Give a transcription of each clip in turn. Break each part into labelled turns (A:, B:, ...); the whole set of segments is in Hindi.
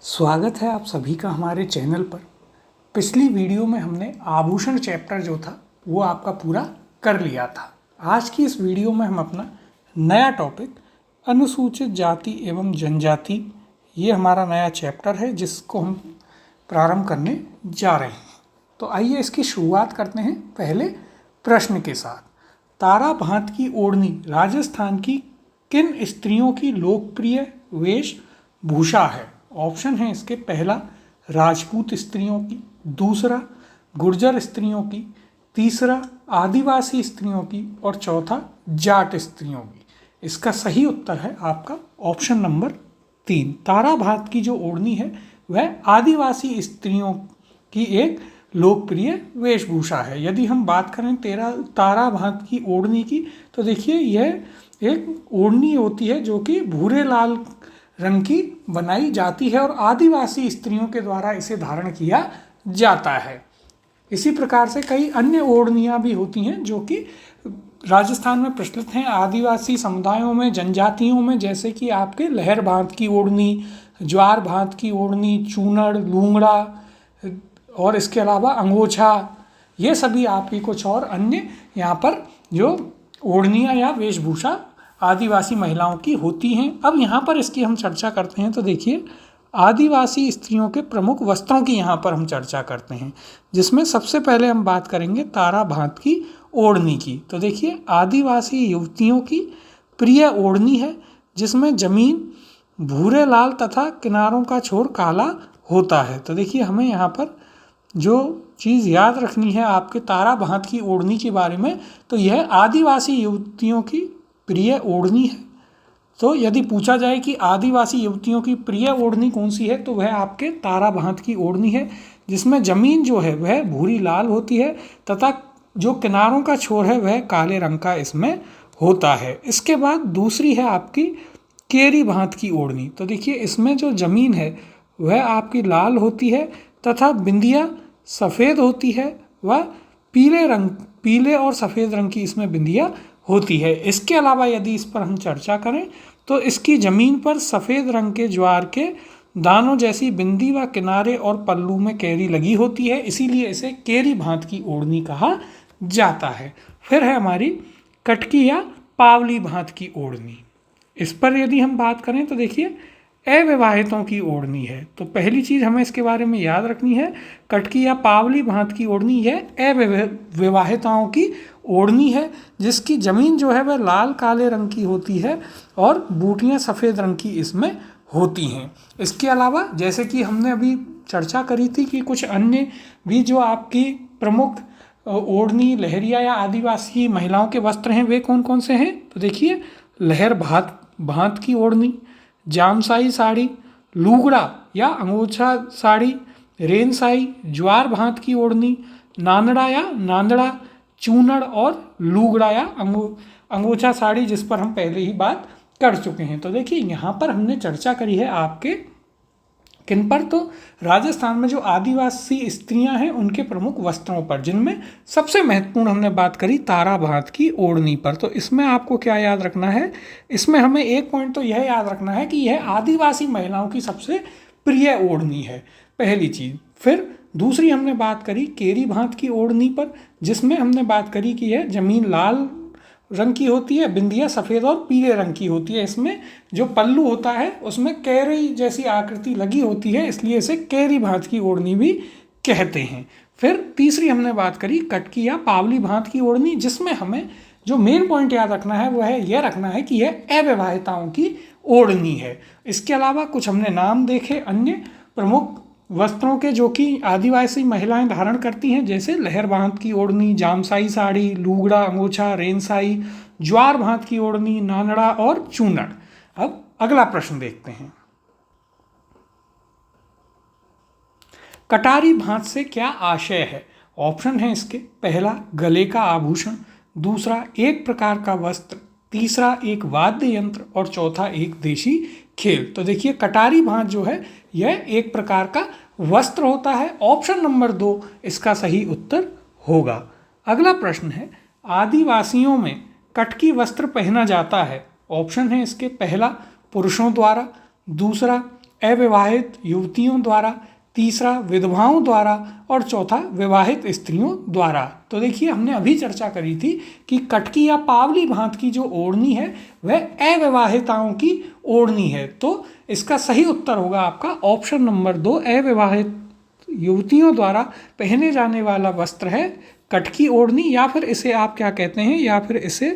A: स्वागत है आप सभी का हमारे चैनल पर। पिछली वीडियो में हमने आभूषण चैप्टर जो था वो आपका पूरा कर लिया था। आज की इस वीडियो में हम अपना नया टॉपिक अनुसूचित जाति एवं जनजाति, ये हमारा नया चैप्टर है जिसको हम प्रारंभ करने जा रहे हैं। तो आइए इसकी शुरुआत करते हैं पहले प्रश्न के साथ। तारा भांत की ओढ़नी राजस्थान की किन स्त्रियों की लोकप्रिय वेशभूषा है? ऑप्शन है इसके, पहला राजपूत स्त्रियों की, दूसरा गुर्जर स्त्रियों की, तीसरा आदिवासी स्त्रियों की और चौथा जाट स्त्रियों की। इसका सही उत्तर है आपका ऑप्शन नंबर 3। तारा भात की जो ओढ़नी है वह आदिवासी स्त्रियों की एक लोकप्रिय वेशभूषा है। यदि हम बात करें तारा भात की ओढ़नी की, तो देखिए यह एक ओढ़नी होती है जो कि भूरे लाल रंग की बनाई जाती है और आदिवासी स्त्रियों के द्वारा इसे धारण किया जाता है। इसी प्रकार से कई अन्य ओढ़नियाँ भी होती हैं जो कि राजस्थान में प्रचलित हैं आदिवासी समुदायों में, जनजातियों में, जैसे कि आपके लहर भात की ओढ़नी, ज्वार भात की ओढ़नी, चूनड़, लूंगड़ा और इसके अलावा अंगोछा, ये सभी आपकी कुछ और अन्य यहाँ पर जो ओढ़नियाँ या वेशभूषा आदिवासी महिलाओं की होती हैं। अब यहाँ पर इसकी हम चर्चा करते हैं। तो देखिए आदिवासी स्त्रियों के प्रमुख वस्त्रों की यहाँ पर हम चर्चा करते हैं, जिसमें सबसे पहले हम बात करेंगे तारा भात की ओढ़नी की। तो देखिए आदिवासी युवतियों की प्रिय ओढ़नी है जिसमें जमीन भूरे लाल तथा किनारों का छोर काला होता है। तो देखिए हमें यहाँ पर जो चीज़ याद रखनी है आपके तारा भात की ओढ़नी के बारे में, तो यह आदिवासी युवतियों की प्रिय ओढ़नी है। तो यदि पूछा जाए कि आदिवासी युवतियों की प्रिय ओढ़नी कौन सी है, तो वह आपके तारा भात की ओढ़नी है जिसमें ज़मीन जो है वह भूरी लाल होती है तथा जो किनारों का छोर है वह काले रंग का इसमें होता है। इसके बाद दूसरी है आपकी केरी भात की ओढ़नी। तो देखिए इसमें जो ज़मीन है वह आपकी लाल होती है तथा बिंदिया सफ़ेद होती है व पीले और सफ़ेद रंग की इसमें बिंदिया होती है। इसके अलावा यदि इस पर हम चर्चा करें तो इसकी ज़मीन पर सफ़ेद रंग के ज्वार के दानों जैसी बिंदी व किनारे और पल्लू में कैरी लगी होती है, इसीलिए इसे केरी भात की ओढ़नी कहा जाता है। फिर है हमारी कटकी या पावली भात की ओढ़नी। इस पर यदि हम बात करें तो देखिए अविवाहितों की ओढ़नी है। तो पहली चीज़ हमें इसके बारे में याद रखनी है, कटकी या पावली भात की ओढ़नी यह अविवाहिताओं की ओढ़नी है जिसकी ज़मीन जो है वह लाल काले रंग की होती है और बूटियाँ सफ़ेद रंग की इसमें होती हैं। इसके अलावा जैसे कि हमने अभी चर्चा करी थी कि कुछ अन्य भी जो आपकी प्रमुख ओढ़नी, लहरिया या आदिवासी महिलाओं के वस्त्र हैं वे कौन कौन से हैं। तो देखिए लहर भात की ओढ़नी, जामसाई साड़ी, लूगड़ा या अंगोछा साड़ी, रेनसाई, ज्वार भात की ओढ़नी, नानड़ा या नांदड़ा, चूनड़ और लूगड़ा या अंगोछा साड़ी, जिस पर हम पहले ही बात कर चुके हैं। तो देखिए यहाँ पर हमने चर्चा करी है आपके किन पर, तो राजस्थान में जो आदिवासी स्त्रियां हैं उनके प्रमुख वस्त्रों पर, जिनमें सबसे महत्वपूर्ण हमने बात करी तारा भात की ओढ़नी पर। तो इसमें आपको क्या याद रखना है, इसमें हमें एक पॉइंट तो यह याद रखना है कि यह आदिवासी महिलाओं की सबसे प्रिय ओढ़नी है, पहली चीज़। फिर दूसरी हमने बात करी केरी भात की ओढ़नी पर, जिसमें हमने बात करी कि यह ज़मीन लाल रंग की होती है, बिंदिया सफ़ेद और पीले रंग की होती है, इसमें जो पल्लू होता है उसमें कैरी जैसी आकृति लगी होती है, इसलिए इसे कैरी भात की ओढ़नी भी कहते हैं। फिर तीसरी हमने बात करी कटकी या पावली भात की ओढ़नी, जिसमें हमें जो मेन पॉइंट याद रखना है वह यह रखना है कि यह अविवाहिताओं की ओढ़नी है। इसके अलावा कुछ हमने नाम देखे अन्य प्रमुख वस्त्रों के जो कि आदिवासी महिलाएं धारण करती हैं, जैसे लहर भात की ओढ़नी, जामसाई साड़ी, लूगड़ा, अंगोछा, रेनसाई, ज्वार भात की ओढ़नी, नानड़ा और चूनड़। अब अगला प्रश्न देखते हैं, कटारी भात से क्या आशय है। ऑप्शन है इसके, पहला गले का आभूषण, दूसरा एक प्रकार का वस्त्र, तीसरा एक वाद्य यंत्र और चौथा एक देशी खेल। तो देखिए कटारी भात जो है यह एक प्रकार का वस्त्र होता है। ऑप्शन नंबर 2 इसका सही उत्तर होगा। अगला प्रश्न है, आदिवासियों में कटकी वस्त्र पहना जाता है। ऑप्शन है इसके, पहला पुरुषों द्वारा, दूसरा अविवाहित युवतियों द्वारा, तीसरा विधवाओं द्वारा और चौथा विवाहित स्त्रियों द्वारा। तो देखिए हमने अभी चर्चा करी थी कि कटकी या पावली भांत की जो ओढ़नी है वह अविवाहिताओं की ओढ़नी है। तो इसका सही उत्तर होगा आपका ऑप्शन नंबर 2, अविवाहित युवतियों द्वारा पहने जाने वाला वस्त्र है कटकी ओढ़नी, या फिर इसे आप क्या कहते हैं, या फिर इसे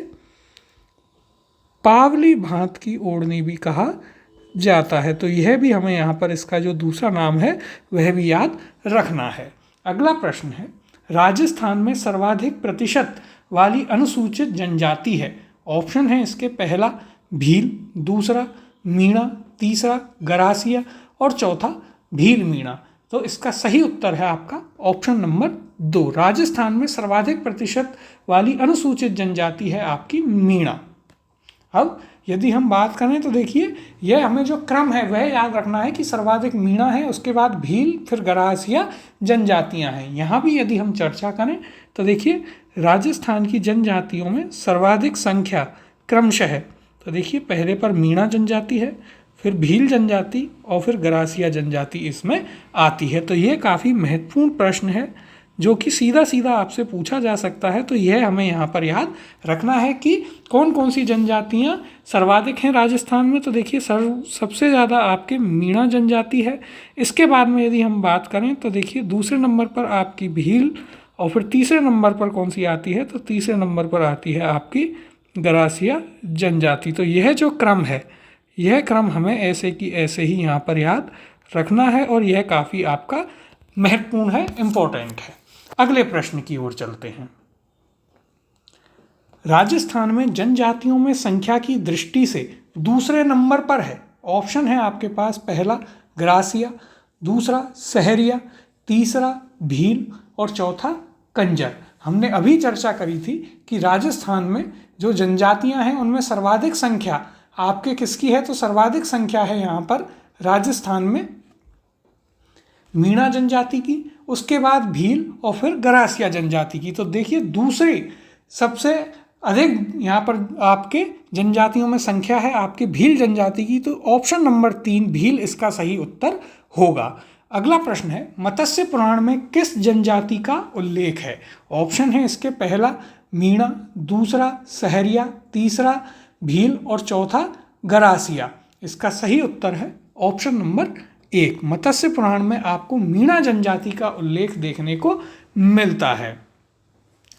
A: पावली भांत की ओढ़नी भी कहा जाता है। तो यह भी हमें यहाँ पर इसका जो दूसरा नाम है वह भी याद रखना है। अगला प्रश्न है, राजस्थान में सर्वाधिक प्रतिशत वाली अनुसूचित जनजाति है। ऑप्शन है इसके पहला भील, दूसरा मीणा, तीसरा गरासिया और चौथा भील मीणा। तो इसका सही उत्तर है आपका ऑप्शन नंबर 2, राजस्थान में सर्वाधिक प्रतिशत वाली अनुसूचित जनजाति है आपकी मीणा। अब यदि हम बात करें तो देखिए यह हमें जो क्रम है वह याद रखना है कि सर्वाधिक मीणा है, उसके बाद भील, फिर गरासिया जनजातियां हैं। यहाँ भी यदि हम चर्चा करें तो देखिए राजस्थान की जनजातियों में सर्वाधिक संख्या क्रमशः है। तो देखिए पहले पर मीणा जनजाति है, फिर भील जनजाति और फिर गरासिया जनजाति इसमें आती है। तो ये काफ़ी महत्वपूर्ण प्रश्न है जो कि सीधा सीधा आपसे पूछा जा सकता है। तो यह हमें यहाँ पर याद रखना है कि कौन कौन सी जनजातियाँ सर्वाधिक हैं राजस्थान में। तो देखिए सबसे ज़्यादा आपके मीणा जनजाति है। इसके बाद में यदि हम बात करें तो देखिए दूसरे नंबर पर आपकी भील, और फिर तीसरे नंबर पर कौन सी आती है, तो तीसरे नंबर पर आती है आपकी गरासिया जनजाति। तो यह जो क्रम है, यह क्रम हमें ऐसे की ऐसे ही यहाँ पर याद रखना है और यह काफ़ी आपका महत्वपूर्ण है, इम्पोर्टेंट है। अगले प्रश्न की ओर चलते हैं। राजस्थान में जनजातियों में संख्या की दृष्टि से दूसरे नंबर पर है। ऑप्शन है आपके पास पहला गरासिया, दूसरा सहरिया, तीसरा भील और चौथा कंजर। हमने अभी चर्चा करी थी कि राजस्थान में जो जनजातियां हैं उनमें सर्वाधिक संख्या आपके किसकी है, तो सर्वाधिक संख्या है यहाँ पर राजस्थान में मीणा जनजाति की, उसके बाद भील और फिर गरासिया जनजाति की। तो देखिए दूसरी सबसे अधिक यहाँ पर आपके जनजातियों में संख्या है आपके भील जनजाति की। तो ऑप्शन नंबर 3 भील इसका सही उत्तर होगा। अगला प्रश्न है, मत्स्य पुराण में किस जनजाति का उल्लेख है। ऑप्शन है इसके पहला मीणा, दूसरा सहरिया, तीसरा भील और चौथा गरासिया। इसका सही उत्तर है ऑप्शन नंबर 1, मत्स्य पुराण में आपको मीणा जनजाति का उल्लेख देखने को मिलता है।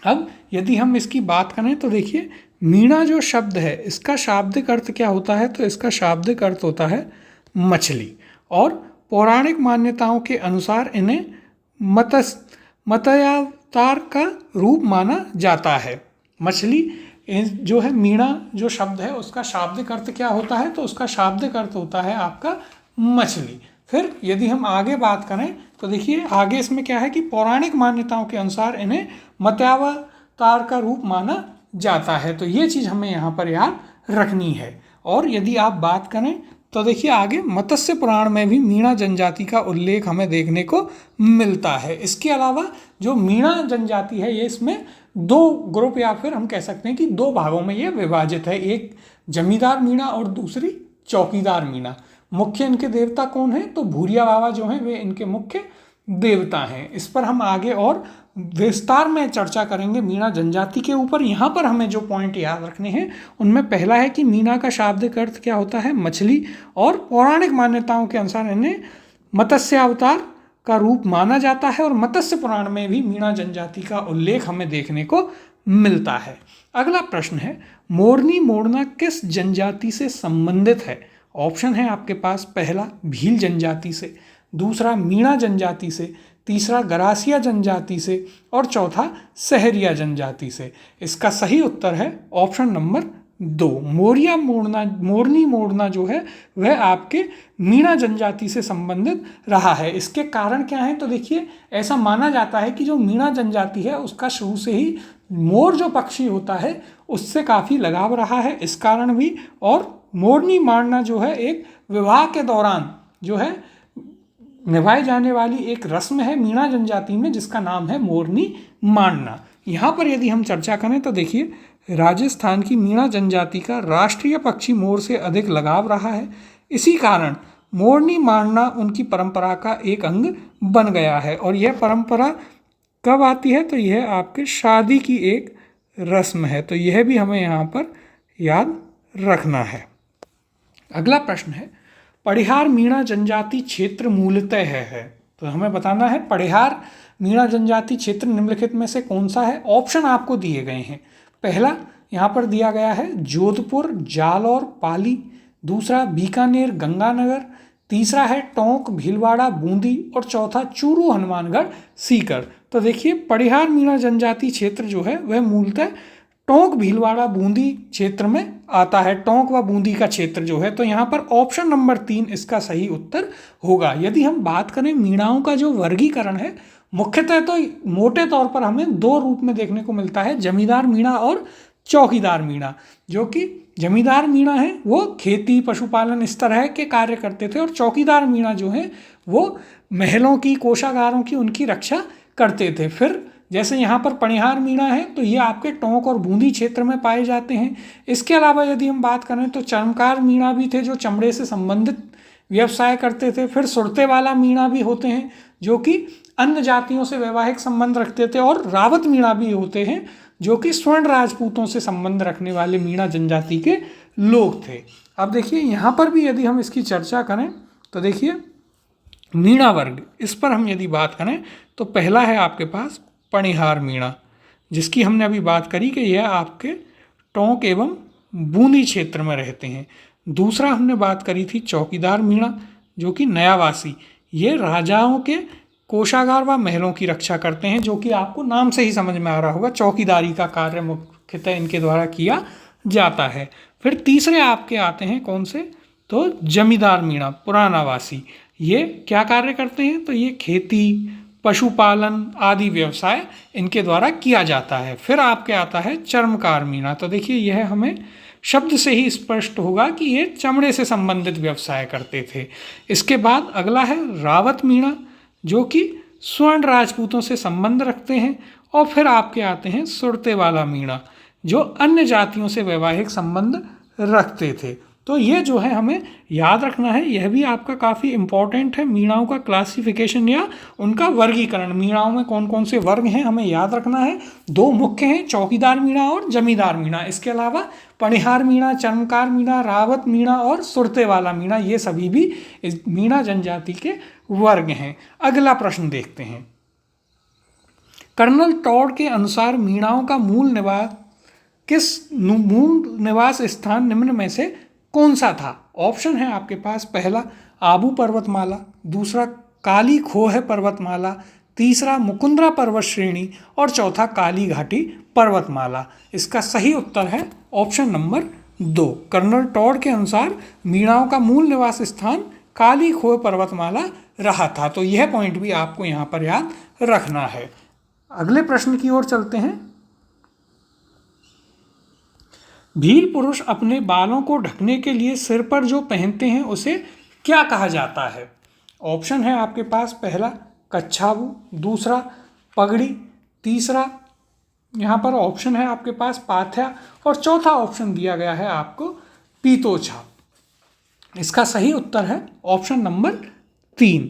A: अब यदि हम इसकी बात करें तो देखिए मीणा जो शब्द है इसका शाब्दिक अर्थ क्या होता है, तो इसका शाब्दिक अर्थ होता है मछली, और पौराणिक मान्यताओं के अनुसार इन्हें मत्स्यावतार का रूप माना जाता है। मछली जो है, मीणा जो शब्द है उसका शाब्दिक अर्थ क्या होता है, तो उसका शाब्दिक अर्थ होता है आपका मछली। फिर यदि हम आगे बात करें तो देखिए आगे इसमें क्या है कि पौराणिक मान्यताओं के अनुसार इन्हें मत्स्यावतार का रूप माना जाता है। तो ये चीज़ हमें यहाँ पर याद रखनी है। और यदि आप बात करें तो देखिए आगे मत्स्य पुराण में भी मीणा जनजाति का उल्लेख हमें देखने को मिलता है। इसके अलावा जो मीणा जनजाति है ये इसमें 2 ग्रुप या फिर हम कह सकते हैं कि 2 भागों में ये विभाजित है, एक जमींदार मीणा और दूसरी चौकीदार मीणा। मुख्य इनके देवता कौन हैं, तो भूरिया बाबा जो हैं वे इनके मुख्य देवता हैं। इस पर हम आगे और विस्तार में चर्चा करेंगे मीणा जनजाति के ऊपर। यहाँ पर हमें जो पॉइंट याद रखने हैं उनमें पहला है कि मीणा का शाब्दिक अर्थ क्या होता है, मछली, और पौराणिक मान्यताओं के अनुसार इन्हें मत्स्यावतार का रूप माना जाता है, और मत्स्य पुराण में भी मीणा जनजाति का उल्लेख हमें देखने को मिलता है। अगला प्रश्न है, मोरनी मोड़ना किस जनजाति से संबंधित है। ऑप्शन है आपके पास पहला भील जनजाति से, दूसरा मीणा जनजाति से, तीसरा गरासिया जनजाति से और चौथा सहरिया जनजाति से। इसका सही उत्तर है ऑप्शन नंबर 2, मोरनी मोड़ना जो है वह आपके मीणा जनजाति से संबंधित रहा है। इसके कारण क्या है, तो देखिए ऐसा माना जाता है कि जो मीणा जनजाति है उसका शुरू से ही मोर जो पक्षी होता है उससे काफ़ी लगाव रहा है, इस कारण भी। और मोरनी मारना जो है एक विवाह के दौरान जो है निभाई जाने वाली एक रस्म है मीणा जनजाति में, जिसका नाम है मोरनी मारना। यहाँ पर यदि हम चर्चा करें तो देखिए राजस्थान की मीणा जनजाति का राष्ट्रीय पक्षी मोर से अधिक लगाव रहा है। इसी कारण मोरनी मारना उनकी परंपरा का एक अंग बन गया है। और यह परंपरा कब आती है? तो यह आपके शादी की एक रस्म है। तो यह भी हमें यहाँ पर याद रखना है। अगला प्रश्न है, पड़िहार मीणा जनजाति क्षेत्र मूलतः है। तो हमें बताना है पड़िहार मीणा जनजाति क्षेत्र निम्नलिखित में से कौन सा है। ऑप्शन आपको दिए गए हैं। पहला यहाँ पर दिया गया है जोधपुर, जालौर, पाली। दूसरा बीकानेर, गंगानगर। तीसरा है टोंक, भीलवाड़ा, बूंदी। और चौथा चूरू, हनुमानगढ़, सीकर। तो देखिए पड़िहार मीणा जनजाति क्षेत्र जो है वह मूलतः टोंक, भीलवाड़ा, बूंदी क्षेत्र में आता है। टोंक व बूंदी का क्षेत्र जो है, तो यहाँ पर ऑप्शन नंबर 3 इसका सही उत्तर होगा। यदि हम बात करें मीणाओं का जो वर्गीकरण है, मुख्यतः तो मोटे तौर पर हमें दो रूप में देखने को मिलता है, जमींदार मीणा और चौकीदार मीणा। जो कि जमींदार मीणा है वो खेती, पशुपालन इस तरह के कार्य करते थे, और चौकीदार मीणा जो है वो महलों की, कोषागारों की, उनकी रक्षा करते थे। फिर जैसे यहाँ पर पड़िहार मीणा है तो ये आपके टोंक और बूंदी क्षेत्र में पाए जाते हैं। इसके अलावा यदि हम बात करें तो चर्मकार मीणा भी थे जो चमड़े से संबंधित व्यवसाय करते थे। फिर सुरते वाला मीणा भी होते हैं जो कि अन्य जातियों से वैवाहिक संबंध रखते थे। और रावत मीणा भी होते हैं जो कि स्वर्ण राजपूतों से संबंध रखने वाले मीणा जनजाति के लोग थे। अब देखिए यहाँ पर भी यदि हम इसकी चर्चा करें तो देखिए मीणा वर्ग, इस पर हम यदि बात करें तो पहला है आपके पास पड़िहार मीणा, जिसकी हमने अभी बात करी कि यह आपके टोंक एवं बूंदी क्षेत्र में रहते हैं। दूसरा हमने बात करी थी चौकीदार मीणा जो कि नयावासी, ये राजाओं के कोषागार व महलों की रक्षा करते हैं, जो कि आपको नाम से ही समझ में आ रहा होगा, चौकीदारी का कार्य मुख्यतः इनके द्वारा किया जाता है। फिर तीसरे आपके आते हैं कौन से? तो जमींदार मीणा, पुरानावासी। ये क्या कार्य करते हैं? तो ये खेती, पशुपालन आदि व्यवसाय इनके द्वारा किया जाता है। फिर आपके आता है चर्मकार मीणा। तो देखिए यह हमें शब्द से ही स्पष्ट होगा कि ये चमड़े से संबंधित व्यवसाय करते थे। इसके बाद अगला है रावत मीणा जो कि स्वर्ण राजपूतों से संबंध रखते हैं। और फिर आपके आते हैं सुरते वाला मीणा जो अन्य जातियों से वैवाहिक संबंध रखते थे। तो ये जो है हमें याद रखना है, यह भी आपका काफ़ी इम्पॉर्टेंट है। मीणाओं का क्लासिफिकेशन या उनका वर्गीकरण, मीणाओं में कौन कौन से वर्ग हैं हमें याद रखना है। दो मुख्य हैं, चौकीदार मीणा और जमींदार मीणा। इसके अलावा पड़िहार मीणा, चर्मकार मीणा, रावत मीणा और सुरते वाला मीणा, ये सभी भी इस मीणा जनजाति के वर्ग हैं। अगला प्रश्न देखते हैं। कर्नल टॉड के अनुसार मीणाओं का मूल निवास स्थान निम्न में से कौन सा था? ऑप्शन है आपके पास, पहला आबू पर्वतमाला, दूसरा काली खोह पर्वतमाला, तीसरा मुकुंदरा पर्वत श्रेणी और चौथा काली घाटी पर्वतमाला। इसका सही उत्तर है ऑप्शन नंबर 2। कर्नल टॉड के अनुसार मीणाओं का मूल निवास स्थान काली खोह पर्वतमाला रहा था। तो यह पॉइंट भी आपको यहाँ पर याद रखना है। अगले प्रश्न की ओर चलते हैं। भील पुरुष अपने बालों को ढकने के लिए सिर पर जो पहनते हैं उसे क्या कहा जाता है? ऑप्शन है आपके पास, पहला कच्छावू, दूसरा पगड़ी, तीसरा यहाँ पर ऑप्शन है आपके पास पाथ्या और चौथा ऑप्शन दिया गया है आपको पीतोछा। इसका सही उत्तर है ऑप्शन नंबर 3।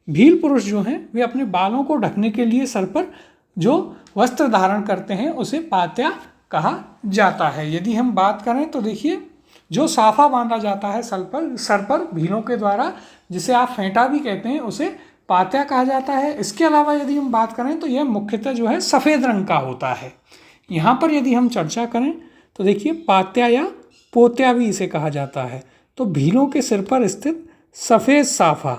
A: भील पुरुष जो हैं वे अपने बालों को ढकने के लिए सर पर जो वस्त्र धारण करते हैं उसे पाथ्या कहा जाता है। यदि हम बात करें तो देखिए जो साफा बांधा जाता है सर पर भीलों के द्वारा, जिसे आप फेंटा भी कहते हैं, उसे पाथ्या कहा जाता है। इसके अलावा यदि हम बात करें तो यह मुख्यतः जो है सफ़ेद रंग का होता है। यहाँ पर यदि हम चर्चा करें तो देखिए पाथ्या या पोत्या भी इसे कहा जाता है। तो भीलों के सिर पर स्थित सफ़ेद साफा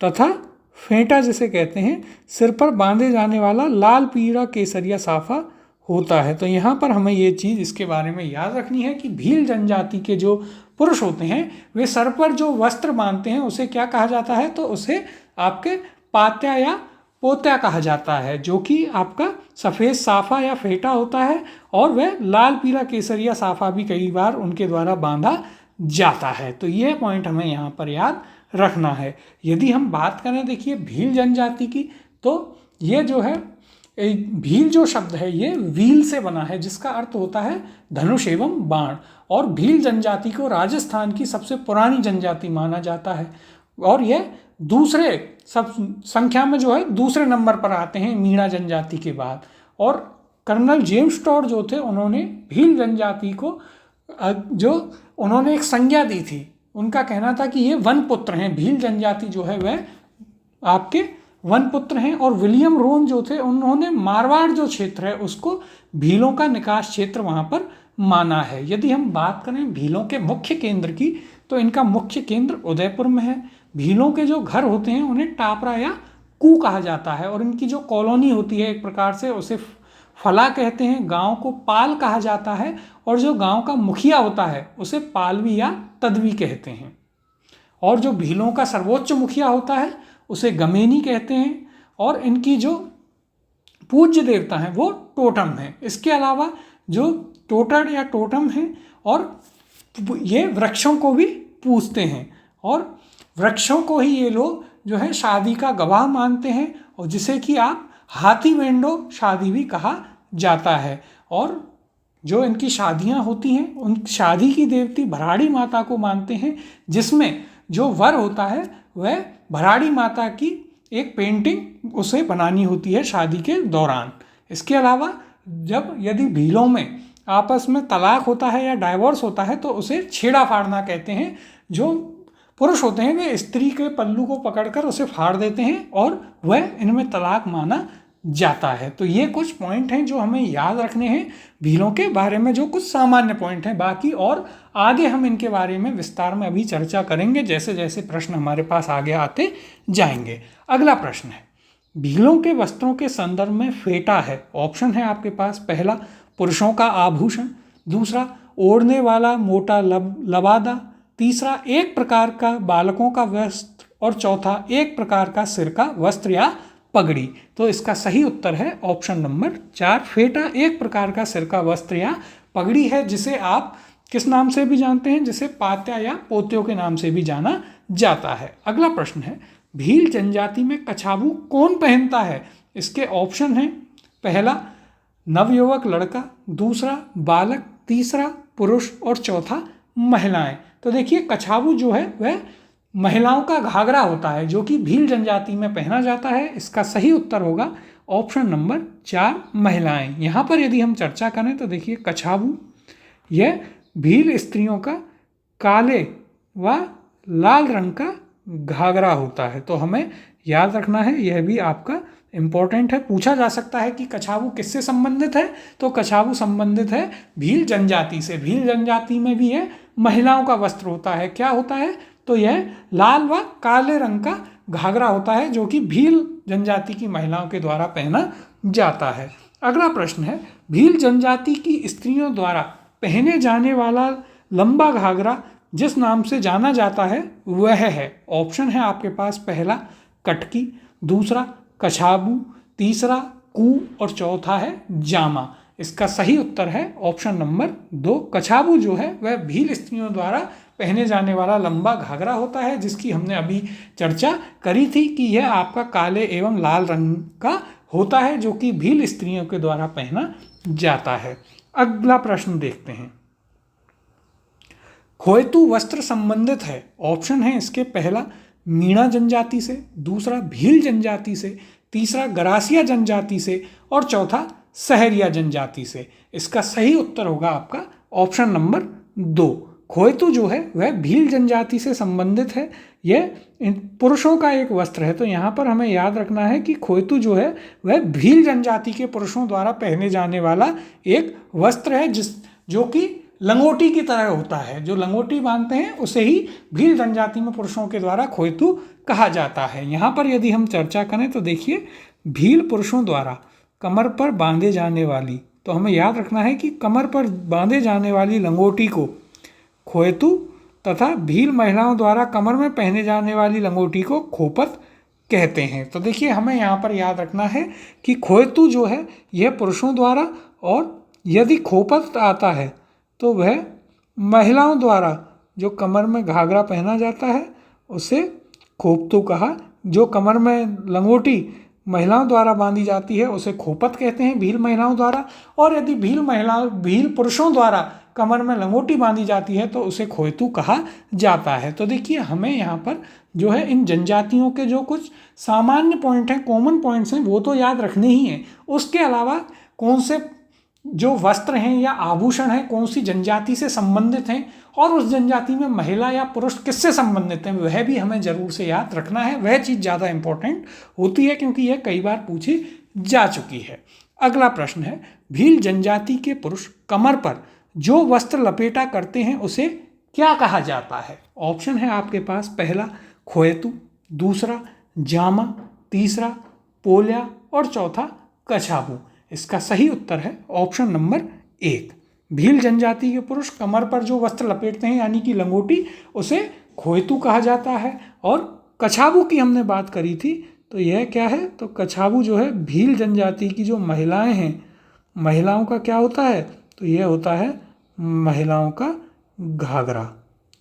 A: तथा फेंटा जिसे कहते हैं, सिर पर बांधे जाने वाला लाल पीला केसरिया साफा होता है। तो यहाँ पर हमें ये चीज़ इसके बारे में याद रखनी है कि भील जनजाति के जो पुरुष होते हैं वे सर पर जो वस्त्र बांधते हैं उसे क्या कहा जाता है? तो उसे आपके पाथ्या या पोत्या कहा जाता है, जो कि आपका सफ़ेद साफा या फेटा होता है और वह लाल पीला केसरिया साफा भी कई बार उनके द्वारा बांधा जाता है। तो यह पॉइंट हमें यहाँ पर याद रखना है। यदि हम बात करें देखिए भील जनजाति की, तो ये जो है भील जो शब्द है ये व्हील से बना है, जिसका अर्थ होता है धनुष एवं बाण। और भील जनजाति को राजस्थान की सबसे पुरानी जनजाति माना जाता है और यह दूसरे सब संख्या में जो है दूसरे नंबर पर आते हैं मीणा जनजाति के बाद। और कर्नल जेम्स टॉड जो थे उन्होंने भील जनजाति को जो उन्होंने एक संज्ञा दी थी, उनका कहना था कि ये वन पुत्र हैं, भील जनजाति जो है वह आपके वन पुत्र हैं। और विलियम रोन जो थे उन्होंने मारवाड़ जो क्षेत्र है उसको भीलों का निकास क्षेत्र वहाँ पर माना है। यदि हम बात करें भीलों के मुख्य केंद्र की तो इनका मुख्य केंद्र उदयपुर में है। भीलों के जो घर होते हैं उन्हें टापरा या कू कहा जाता है और इनकी जो कॉलोनी होती है एक प्रकार से उसे फला कहते हैं। गांव को पाल कहा जाता है और जो गांव का मुखिया होता है उसे पालवी या तदवी कहते हैं। और जो भीलों का सर्वोच्च मुखिया होता है उसे गमेनी कहते हैं और इनकी जो पूज्य देवता हैं वो टोटम है। इसके अलावा जो टोटर या टोटम है और ये वृक्षों को भी पूजते हैं और वृक्षों को ही ये लोग जो है शादी का गवाह मानते हैं और जिसे कि आप हाथी वेंडो शादी भी कहा जाता है। और जो इनकी शादियां होती हैं उन शादी की देवती भराड़ी माता को मानते हैं, जिसमें जो वर होता है वह भराड़ी माता की एक पेंटिंग उसे बनानी होती है शादी के दौरान। इसके अलावा जब यदि भीलों में आपस में तलाक होता है या डाइवोर्स होता है तो उसे छेड़ा फाड़ना कहते हैं। जो पुरुष होते हैं वे स्त्री के पल्लू को पकड़कर उसे फाड़ देते हैं और वह इनमें तलाक माना जाता है। तो ये कुछ पॉइंट हैं जो हमें याद रखने हैं भीलों के बारे में, जो कुछ सामान्य पॉइंट हैं। बाकी और आगे हम इनके बारे में विस्तार में अभी चर्चा करेंगे जैसे जैसे प्रश्न हमारे पास आगे आते जाएंगे। अगला प्रश्न है, भीलों के वस्त्रों के संदर्भ में फेटा है। ऑप्शन है आपके पास, पहला पुरुषों का आभूषण, दूसरा ओढ़ने वाला मोटा लबादा, तीसरा एक प्रकार का बालकों का वस्त्र और चौथा एक प्रकार का सिर का वस्त्र या पगड़ी। तो इसका सही उत्तर है ऑप्शन नंबर 4, फेटा एक प्रकार का सिर का वस्त्र या पगड़ी है, जिसे आप किस नाम से भी जानते हैं, जिसे पात्या या पोत्यों के नाम से भी जाना जाता है। अगला प्रश्न है, भील जनजाति में कछाबू कौन पहनता है। इसके ऑप्शन हैं, पहला नवयुवक लड़का, दूसरा बालक, तीसरा पुरुष और चौथा महिलाएं। तो देखिए कछाबू जो है वह महिलाओं का घाघरा होता है जो कि भील जनजाति में पहना जाता है। इसका सही उत्तर होगा ऑप्शन नंबर 4, महिलाएं। यहाँ पर यदि हम चर्चा करें तो देखिए कछाबू यह भील स्त्रियों का काले व लाल रंग का घाघरा होता है। तो हमें याद रखना है, यह भी आपका इम्पोर्टेंट है। पूछा जा सकता है कि कछाबू किससे संबंधित है, तो कछाबू संबंधित है भील जनजाति से। भील जनजाति में भी यह महिलाओं का वस्त्र होता है। क्या होता है, तो यह लाल व काले रंग का घाघरा होता है जो कि भील जनजाति की महिलाओं के द्वारा पहना जाता है। अगला प्रश्न है, भील जनजाति की स्त्रियों द्वारा पहने जाने वाला लंबा घाघरा जिस नाम से जाना जाता है वह है, ऑप्शन है आपके पास, पहला कटकी, दूसरा कछाबू, तीसरा कू और चौथा है जामा। इसका सही उत्तर है ऑप्शन नंबर 2, कछाबू जो है वह भील स्त्रियों द्वारा पहने जाने वाला लंबा घाघरा होता है, जिसकी हमने अभी चर्चा करी थी कि यह आपका काले एवं लाल रंग का होता है जो कि भील स्त्रियों के द्वारा पहना जाता है। अगला प्रश्न देखते हैं, खोयतू वस्त्र संबंधित है। ऑप्शन है इसके, पहला मीणा जनजाति से, दूसरा भील जनजाति से, तीसरा गरासिया जनजाति से और चौथा सहरिया जनजाति से। इसका सही उत्तर होगा आपका ऑप्शन नंबर 2, खोयतू जो है वह भील जनजाति से संबंधित है। यह पुरुषों का एक वस्त्र है। तो यहाँ पर हमें याद रखना है कि खोयतू जो है वह भील जनजाति के पुरुषों द्वारा पहने जाने वाला एक वस्त्र है जो कि लंगोटी की तरह होता है। जो लंगोटी बांधते हैं उसे ही भील जनजाति में पुरुषों के द्वारा खोयतू कहा जाता है। यहाँ पर यदि हम चर्चा करें तो देखिए भील पुरुषों द्वारा कमर पर बांधे जाने वाली, तो हमें याद रखना है कि कमर पर बांधे जाने वाली लंगोटी को खोयतू तथा भील महिलाओं द्वारा कमर में पहने जाने वाली लंगोटी को खोपत कहते हैं। तो देखिए हमें यहाँ पर याद रखना है कि खोयतू जो है यह पुरुषों द्वारा, और यदि खोपत आता है तो वह महिलाओं द्वारा जो कमर में घाघरा पहना जाता है उसे खोपतू कहा। जो कमर में लंगोटी महिलाओं द्वारा बांधी जाती है उसे खोपत कहते हैं, भील महिलाओं द्वारा। और यदि भील पुरुषों द्वारा कमर में लंगोटी बांधी जाती है तो उसे खोयतू कहा जाता है। तो देखिए हमें यहाँ पर जो है इन जनजातियों के जो कुछ सामान्य पॉइंट हैं, कॉमन पॉइंट्स हैं, वो तो याद रखने ही हैं। उसके अलावा कौन से जो वस्त्र हैं या आभूषण हैं कौन सी जनजाति से संबंधित हैं और उस जनजाति में महिला या पुरुष किससे संबंधित हैं, वह भी हमें जरूर से याद रखना है। वह चीज़ ज़्यादा इंपॉर्टेंट होती है क्योंकि यह कई बार पूछी जा चुकी है। अगला प्रश्न है, भील जनजाति के पुरुष कमर पर जो वस्त्र लपेटा करते हैं उसे क्या कहा जाता है? ऑप्शन है आपके पास, पहला खोयतू, दूसरा जामा, तीसरा पोल्या और चौथा कछाबू। इसका सही उत्तर है ऑप्शन नंबर 1। भील जनजाति के पुरुष कमर पर जो वस्त्र लपेटते हैं यानी कि लंगोटी, उसे खोयतू कहा जाता है। और कछाबू की हमने बात करी थी, तो यह क्या है, तो कछाबू जो है भील जनजाति की जो महिलाएं हैं, महिलाओं का क्या होता है, तो यह होता है महिलाओं का घाघरा।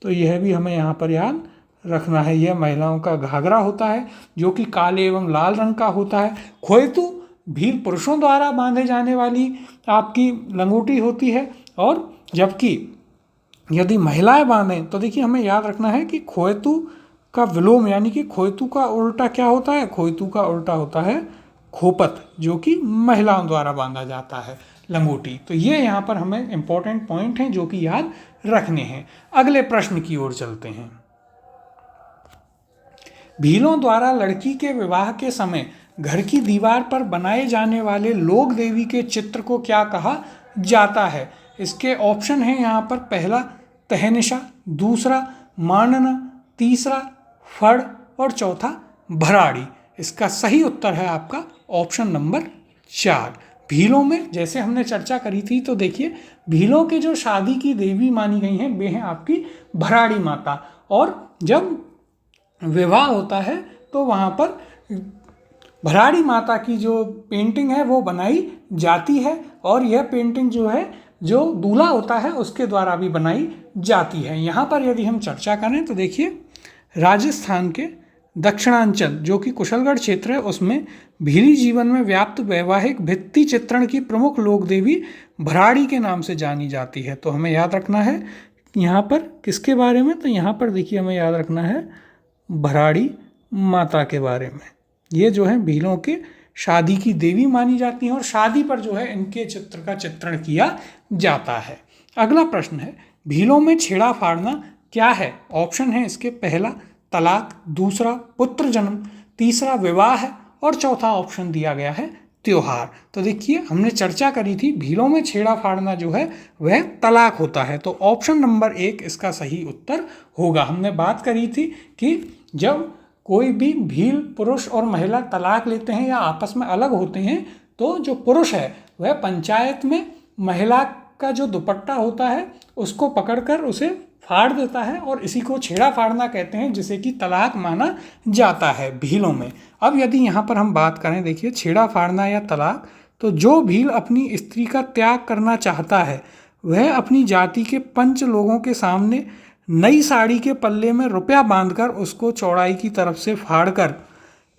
A: तो यह भी हमें यहाँ पर याद रखना है, यह महिलाओं का घाघरा होता है जो कि काले एवं लाल रंग का होता है। खोयतू भील पुरुषों द्वारा बांधे जाने वाली आपकी लंगोटी होती है, और जबकि यदि महिलाएं बांधें तो देखिए हमें याद रखना है कि खोयतू का विलोम यानी कि खोयतू का उल्टा क्या होता है, खोयतू का उल्टा होता है खोपत, जो कि महिलाओं द्वारा बांधा जाता है लंगोटी। तो ये यहाँ पर हमें इंपॉर्टेंट पॉइंट हैं जो कि याद रखने हैं। अगले प्रश्न की ओर चलते हैं। भीलों द्वारा लड़की के विवाह के समय घर की दीवार पर बनाए जाने वाले लोक देवी के चित्र को क्या कहा जाता है? इसके ऑप्शन हैं यहाँ पर, पहला तहनिशा, दूसरा मानना, तीसरा फड़ और चौथा भराड़ी। इसका सही उत्तर है आपका ऑप्शन नंबर 4। भीलों में जैसे हमने चर्चा करी थी, तो देखिए भीलों के जो शादी की देवी मानी गई हैं वे हैं आपकी भराड़ी माता, और जब विवाह होता है तो वहाँ पर भराड़ी माता की जो पेंटिंग है वो बनाई जाती है, और यह पेंटिंग जो है जो दूल्हा होता है उसके द्वारा भी बनाई जाती है। यहाँ पर यदि हम चर्चा करें तो देखिए राजस्थान के दक्षिणांचल जो कि कुशलगढ़ क्षेत्र है उसमें भीली जीवन में व्याप्त वैवाहिक भित्ति चित्रण की प्रमुख लोक देवी भराड़ी के नाम से जानी जाती है। तो हमें याद रखना है यहाँ पर किसके बारे में, तो यहाँ पर देखिए हमें याद रखना है भराड़ी माता के बारे में। ये जो है भीलों के शादी की देवी मानी जाती हैं और शादी पर जो है इनके चित्र का चित्रण किया जाता है। अगला प्रश्न है, भीलों में छेड़ा फाड़ना क्या है? ऑप्शन है इसके, पहला तलाक, दूसरा पुत्र जन्म, तीसरा विवाह और चौथा ऑप्शन दिया गया है त्योहार। तो देखिए हमने चर्चा करी थी भीलों में छेड़ा फाड़ना जो है वह तलाक होता है, तो ऑप्शन नंबर 1 इसका सही उत्तर होगा। हमने बात करी थी कि जब कोई भी भील पुरुष और महिला तलाक लेते हैं या आपस में अलग होते हैं तो जो पुरुष है वह पंचायत में महिला का जो दुपट्टा होता है उसको पकड़कर उसे फाड़ देता है, और इसी को छेड़ा फाड़ना कहते हैं, जिसे कि तलाक माना जाता है भीलों में। अब यदि यहाँ पर हम बात करें, देखिए छेड़ा फाड़ना या तलाक, तो जो भील अपनी स्त्री का त्याग करना चाहता है वह अपनी जाति के पंच लोगों के सामने नई साड़ी के पल्ले में रुपया बांधकर उसको चौड़ाई की तरफ से फाड़कर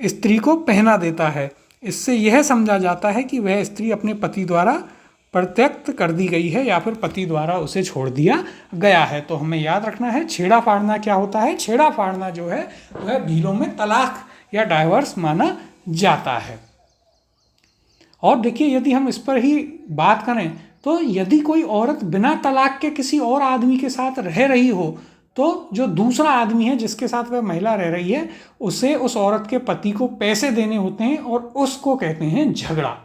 A: स्त्री को पहना देता है। इससे यह समझा जाता है कि वह स्त्री अपने पति द्वारा प्रत्यक्त कर दी गई है या फिर पति द्वारा उसे छोड़ दिया गया है। तो हमें याद रखना है छेड़ा फाड़ना क्या होता है। छेड़ा फाड़ना जो है वह भीलों में तलाक या डाइवर्स माना जाता है। और देखिए यदि हम इस पर ही बात करें तो यदि कोई औरत बिना तलाक के किसी और आदमी के साथ रह रही हो तो जो दूसरा आदमी है जिसके साथ वह महिला रह रही है उसे उस औरत के पति को पैसे देने होते हैं और उसको कहते हैं झगड़ा।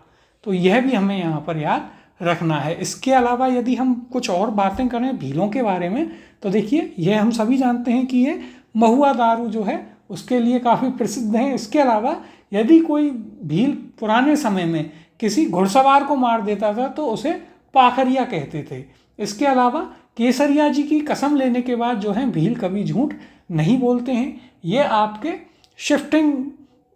A: तो यह भी हमें यहाँ पर याद रखना है। इसके अलावा यदि हम कुछ और बातें करें भीलों के बारे में तो देखिए यह हम सभी जानते हैं कि ये महुआ दारू जो है उसके लिए काफ़ी प्रसिद्ध है। इसके अलावा यदि कोई भील पुराने समय में किसी घुड़सवार को मार देता था तो उसे पाखरिया कहते थे। इसके अलावा केसरिया जी की कसम लेने के बाद जो है भील कभी झूठ नहीं बोलते हैं। ये आपके शिफ्टिंग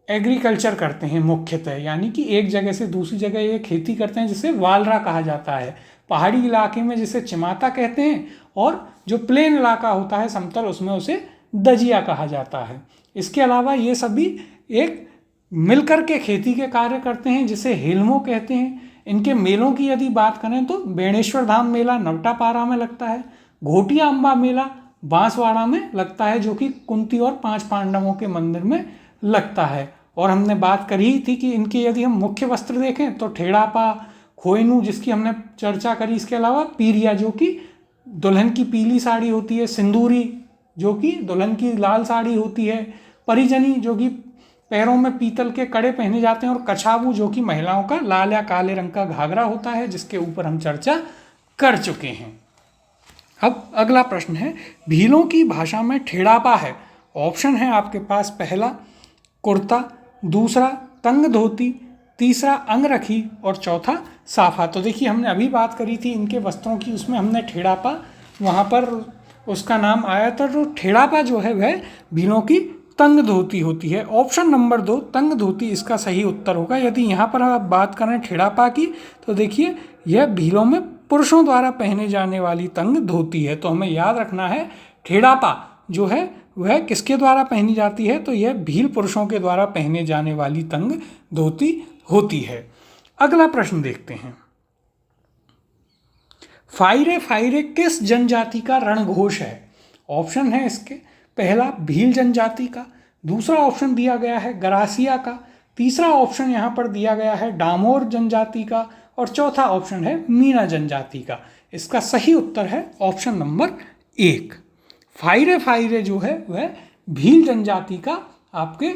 A: एग्रीकल्चर करते हैं मुख्यतः, यानी कि एक जगह से दूसरी जगह ये खेती करते हैं जिसे वालरा कहा जाता है। पहाड़ी इलाके में जिसे चिमाता कहते हैं और जो प्लेन इलाका होता है समतल उसमें उसे दजिया कहा जाता है। इसके अलावा ये सभी एक मिलकर के खेती के कार्य करते हैं जिसे हेलमो कहते हैं। इनके मेलों की यदि बात करें तो बेणेश्वर धाम मेला नवटापारा में लगता है, घोटिया अम्बा मेला बांसवाड़ा में लगता है जो कि कुंती और 5 पांडवों के मंदिर में लगता है। और हमने बात करी थी कि इनके यदि हम मुख्य वस्त्र देखें तो ठेड़ापा, खोइनू जिसकी हमने चर्चा करी, इसके अलावा पीरिया जो कि दुल्हन की पीली साड़ी होती है, सिंदूरी जो कि दुल्हन की लाल साड़ी होती है, परिजनी जो कि पैरों में पीतल के कड़े पहने जाते हैं, और कछाबू जो कि महिलाओं का लाल या काले रंग का घाघरा होता है जिसके ऊपर हम चर्चा कर चुके हैं। अब अगला प्रश्न है, भीलों की भाषा में ठेड़ापा है। ऑप्शन है आपके पास, पहला कुर्ता, दूसरा तंग धोती, तीसरा अंगरखी और चौथा साफा। तो देखिए हमने अभी बात करी थी इनके वस्त्रों की, उसमें हमने ठेड़ापा वहाँ पर उसका नाम आया था। तो ठेड़ापा जो है वह भीलों की तंग धोती होती है। ऑप्शन नंबर 2 तंग धोती इसका सही उत्तर होगा। यदि यहाँ पर आप बात करें ठेड़ापा की तो देखिए यह भीलों में पुरुषों द्वारा पहने जाने वाली तंग धोती है। तो हमें याद रखना है ठेड़ापा जो है वह किसके द्वारा पहनी जाती है, तो यह भील पुरुषों के द्वारा पहने जाने वाली तंग धोती होती है। अगला प्रश्न देखते हैं, फाइरे फाइरे किस जनजाति का रणघोष है। ऑप्शन है इसके, पहला भील जनजाति का, दूसरा ऑप्शन दिया गया है गरासिया का, तीसरा ऑप्शन यहाँ पर दिया गया है डामोर जनजाति का और चौथा ऑप्शन है मीणा जनजाति का। इसका सही उत्तर है ऑप्शन नंबर 1। फाइरे फाइरे जो है वह भील जनजाति का आपके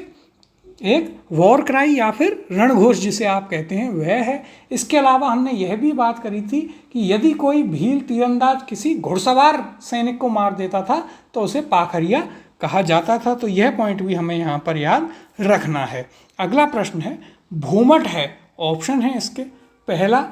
A: एक वॉर क्राई या फिर रणघोष जिसे आप कहते हैं वह है। इसके अलावा हमने यह भी बात करी थी कि यदि कोई भील तीरंदाज किसी घुड़सवार सैनिक को मार देता था तो उसे पाखरिया कहा जाता था। तो यह पॉइंट भी हमें यहाँ पर याद रखना है। अगला प्रश्न है, भूमट है। ऑप्शन है इसके, पहला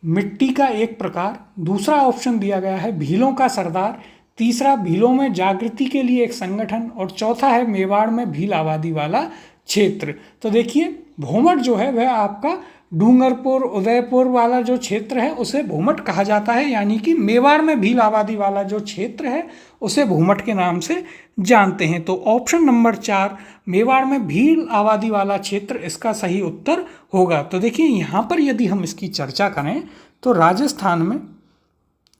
A: मिट्टी का एक प्रकार, दूसरा ऑप्शन दिया गया है भीलों का सरदार, तीसरा भीलों में जागृति के लिए एक संगठन और चौथा है मेवाड़ में भील आबादी वाला क्षेत्र। तो देखिए भूमट जो है वह आपका डूंगरपुर उदयपुर वाला जो क्षेत्र है उसे भूमट कहा जाता है, यानी कि मेवाड़ में भील आबादी वाला जो क्षेत्र है उसे भूमट के नाम से जानते हैं। तो ऑप्शन नंबर 4 मेवाड़ में भील आबादी वाला क्षेत्र इसका सही उत्तर होगा। तो देखिए यहाँ पर यदि हम इसकी चर्चा करें तो राजस्थान में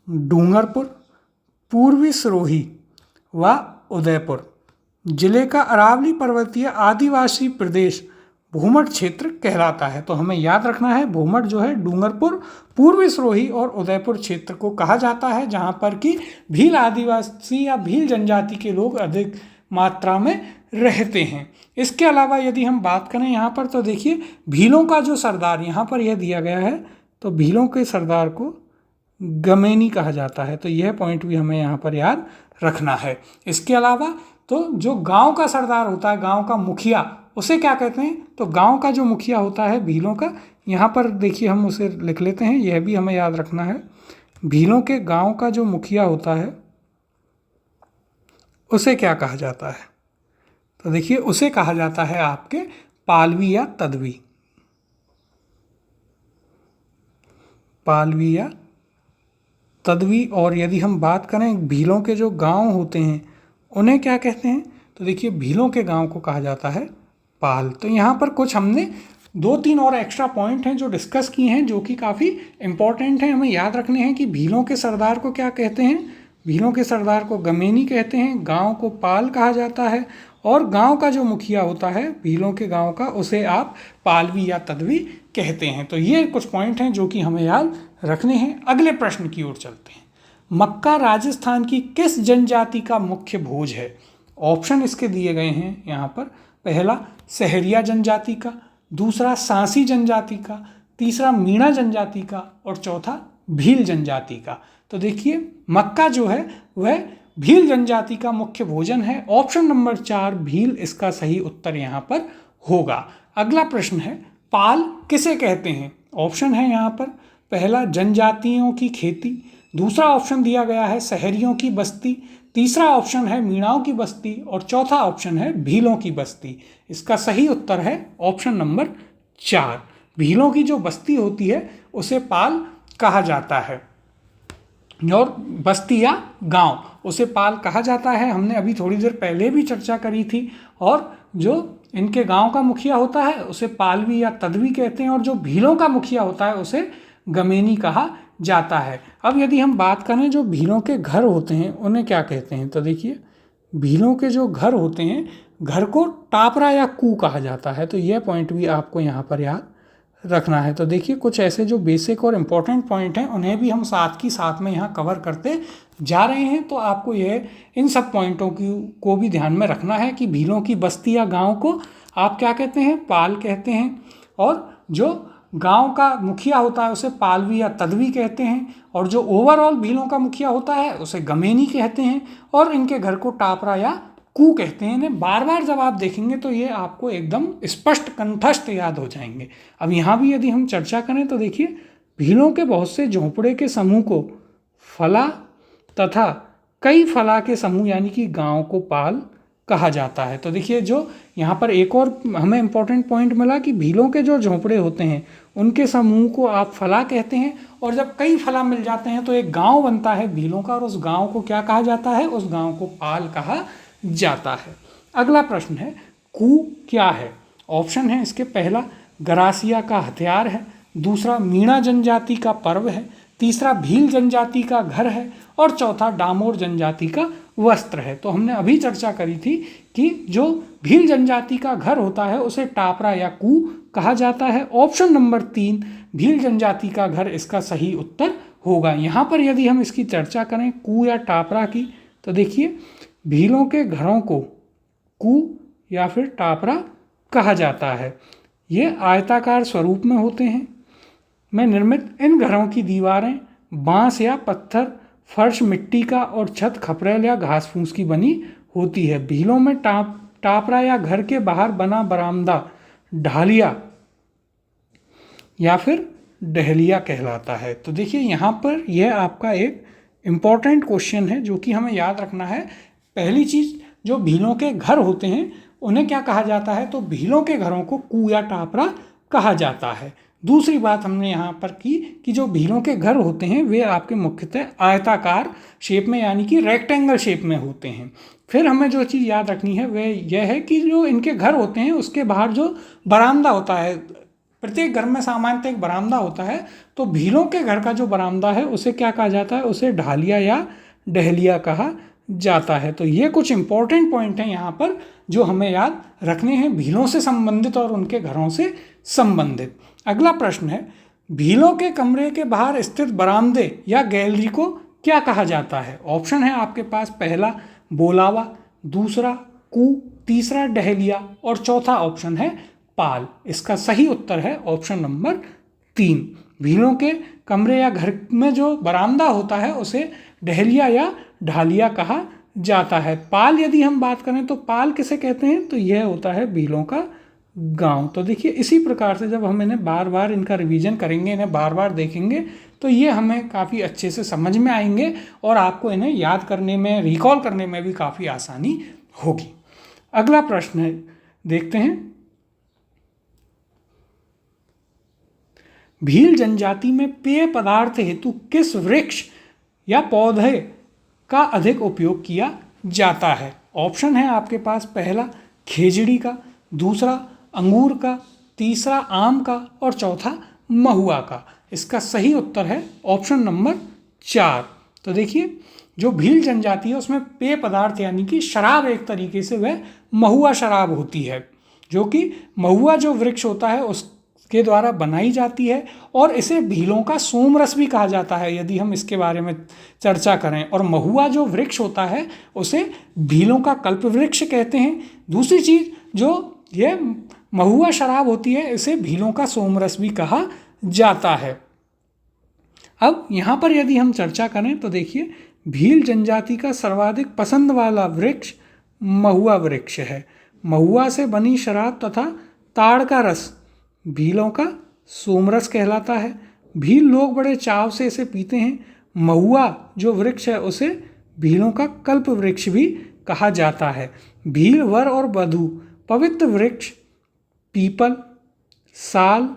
A: डूंगरपुर, पूर्वी सिरोही व उदयपुर जिले का अरावली पर्वतीय आदिवासी प्रदेश भूमट क्षेत्र कहलाता है। तो हमें याद रखना है भूमट जो है डूंगरपुर, पूर्वी सिरोही और उदयपुर क्षेत्र को कहा जाता है जहाँ पर कि भील आदिवासी या भील जनजाति के लोग अधिक मात्रा में रहते हैं। इसके अलावा यदि हम बात करें यहाँ पर तो देखिए भीलों का जो सरदार यहाँ पर यह दिया गया है, तो भीलों के सरदार को गमेनी कहा जाता है। तो यह पॉइंट भी हमें यहाँ पर याद रखना है। इसके अलावा तो जो गांव का सरदार होता है, गांव का मुखिया, उसे क्या कहते हैं, तो गांव का जो मुखिया होता है भीलों का, यहाँ पर देखिए हम उसे लिख लेते हैं, यह भी हमें याद रखना है। भीलों के गांव का जो मुखिया होता है उसे क्या कहा जाता है, तो देखिए उसे कहा जाता है आपके पालवी या तदवी, पालवी या तदवी। और यदि हम बात करें भीलों के जो गांव होते हैं उन्हें क्या कहते हैं, तो देखिए भीलों के गांव को कहा जाता है पाल। तो यहाँ पर कुछ हमने 2-3 और एक्स्ट्रा पॉइंट हैं जो डिस्कस किए हैं जो कि काफ़ी इंपॉर्टेंट हैं, हमें याद रखने हैं कि भीलों के सरदार को क्या कहते हैं, भीलों के सरदार को गमेनी कहते हैं, गांव को पाल कहा जाता है और गांव का जो मुखिया होता है भीलों के गांव का उसे आप पालवी या तदवी कहते हैं। तो ये कुछ पॉइंट हैं जो कि हमें याद रखने हैं। अगले प्रश्न की ओर चलते हैं, मक्का राजस्थान की किस जनजाति का मुख्य भोज है। ऑप्शन इसके दिए गए हैं यहाँ पर, पहला सहरिया जनजाति का, दूसरा सांसी जनजाति का, तीसरा मीणा जनजाति का और चौथा भील जनजाति का। तो देखिए मक्का जो है वह भील जनजाति का मुख्य भोजन है। ऑप्शन नंबर 4 भील इसका सही उत्तर यहाँ पर होगा। अगला प्रश्न है, पाल किसे कहते हैं। ऑप्शन है यहाँ पर, पहला जनजातियों की खेती, दूसरा ऑप्शन दिया गया है सहरियों की बस्ती, तीसरा ऑप्शन है मीणाओं की बस्ती और चौथा ऑप्शन है भीलों की बस्ती। इसका सही उत्तर है ऑप्शन नंबर 4। भीलों की जो बस्ती होती है उसे पाल कहा जाता है। और बस्ती या गांव, उसे पाल कहा जाता है। हमने अभी थोड़ी देर पहले भी चर्चा करी थी। और जो इनके गांव का मुखिया होता है उसे पालवी या तदवी कहते हैं, और जो भीलों का मुखिया होता है उसे गमेनी कहा जाता है। अब यदि हम बात करें जो भीलों के घर होते हैं उन्हें क्या कहते हैं, तो देखिए भीलों के जो घर होते हैं, घर को टापरा या कू कहा जाता है। तो यह पॉइंट भी आपको यहाँ पर याद रखना है। तो देखिए कुछ ऐसे जो बेसिक और इम्पोर्टेंट पॉइंट हैं उन्हें भी हम साथ में यहाँ कवर करते जा रहे हैं। तो आपको यह इन सब पॉइंटों को भी ध्यान में रखना है कि भीलों की बस्ती या गांव को आप क्या कहते हैं, पाल कहते हैं। और जो गांव का मुखिया होता है उसे पालवी या तदवी कहते हैं, और जो ओवरऑल भीलों का मुखिया होता है उसे गमेनी कहते हैं, और इनके घर को टापरा या कू कहते हैं। इन्हें बार बार जब आप देखेंगे तो ये आपको एकदम स्पष्ट कंठस्थ याद हो जाएंगे। अब यहाँ भी यदि हम चर्चा करें तो देखिए भीलों के बहुत से झोंपड़े के समूह को फला तथा कई फला के समूह यानी कि गांव को पाल कहा जाता है। तो देखिए जो यहाँ पर एक और हमें इम्पोर्टेंट पॉइंट मिला कि भीलों के जो झोंपड़े होते हैं उनके समूह को आप फला कहते हैं, और जब कई फला मिल जाते हैं तो एक गांव बनता है भीलों का, और उस गांव को क्या कहा जाता है, उस गांव को पाल कहा जाता है। अगला प्रश्न है कू क्या है। ऑप्शन है इसके, पहला गरासिया का हथियार है, दूसरा मीणा जनजाति का पर्व है, तीसरा भील जनजाति का घर है, और चौथा डामोर जनजाति का वस्त्र है। तो हमने अभी चर्चा करी थी कि जो भील जनजाति का घर होता है उसे टापरा या कू कहा जाता है। ऑप्शन नंबर 3 भील जनजाति का घर इसका सही उत्तर होगा। यहाँ पर यदि हम इसकी चर्चा करें कू या टापरा की, तो देखिए भीलों के घरों को कू या फिर टापरा कहा जाता है। ये आयताकार स्वरूप में होते हैं में निर्मित इन घरों की दीवारें बांस या पत्थर, फर्श मिट्टी का और छत खपरेल या घास फूस की बनी होती है। भीलों में टापरा या घर के बाहर बना बरामदा ढालिया या फिर डहलिया कहलाता है। तो देखिए यहाँ पर यह आपका एक इम्पॉर्टेंट क्वेश्चन है जो कि हमें याद रखना है। पहली चीज़, जो भीलों के घर होते हैं उन्हें क्या कहा जाता है, तो भीलों के घरों को कू या टापरा कहा जाता है। दूसरी बात हमने यहाँ पर की कि जो भीलों के घर होते हैं वे आपके मुख्यतः आयताकार शेप में यानी कि रेक्टेंगल शेप में होते हैं। फिर हमें जो चीज़ याद रखनी है वह यह है कि जो इनके घर होते हैं उसके बाहर जो बरामदा होता है, प्रत्येक घर में सामान्यतः एक बरामदा होता है, तो भीलों के घर का जो बरामदा है उसे क्या कहा जाता है, उसे ढालिया या डहलिया कहा जाता है। तो ये कुछ इंपॉर्टेंट पॉइंट हैं यहाँ पर जो हमें याद रखने हैं भीलों से संबंधित और उनके घरों से संबंधित। अगला प्रश्न है भीलों के कमरे के बाहर स्थित बरामदे या गैलरी को क्या कहा जाता है। ऑप्शन है आपके पास, पहला बोलावा, दूसरा कू, तीसरा डहलिया और चौथा ऑप्शन है पाल। इसका सही उत्तर है ऑप्शन नंबर 3। भीलों के कमरे या घर में जो बरामदा होता है उसे डहलिया या ढालिया कहा जाता है। पाल यदि हम बात करें तो पाल किसे कहते हैं, तो यह होता है भीलों का गांव। तो देखिए इसी प्रकार से जब हम इन्हें बार बार इनका रिवीजन करेंगे, इन्हें बार बार देखेंगे तो ये हमें काफ़ी अच्छे से समझ में आएंगे और आपको इन्हें याद करने में, रिकॉल करने में भी काफ़ी आसानी होगी। अगला प्रश्न है, देखते हैं। भील जनजाति में पेय पदार्थ हेतु किस वृक्ष या पौधे का अधिक उपयोग किया जाता है। ऑप्शन है आपके पास, पहला खेजड़ी का, दूसरा अंगूर का, तीसरा आम का और चौथा महुआ का। इसका सही उत्तर है ऑप्शन नंबर 4। तो देखिए जो भील जनजाति है उसमें पेय पदार्थ यानी कि शराब एक तरीके से वह महुआ शराब होती है, जो कि महुआ जो वृक्ष होता है उसके द्वारा बनाई जाती है, और इसे भीलों का सोमरस भी कहा जाता है यदि हम इसके बारे में चर्चा करें। और महुआ जो वृक्ष होता है उसे भीलों का कल्प वृक्ष कहते हैं। दूसरी चीज़, जो ये महुआ शराब होती है इसे भीलों का सोमरस भी कहा जाता है। अब यहाँ पर यदि हम चर्चा करें तो देखिए भील जनजाति का सर्वाधिक पसंद वाला वृक्ष महुआ वृक्ष है। महुआ से बनी शराब तथा ताड़ का रस भीलों का सोमरस कहलाता है। भील लोग बड़े चाव से इसे पीते हैं। महुआ जो वृक्ष है उसे भीलों का कल्प वृक्ष भी कहा जाता है। भील वर और वधू पवित्र वृक्ष पीपल, साल,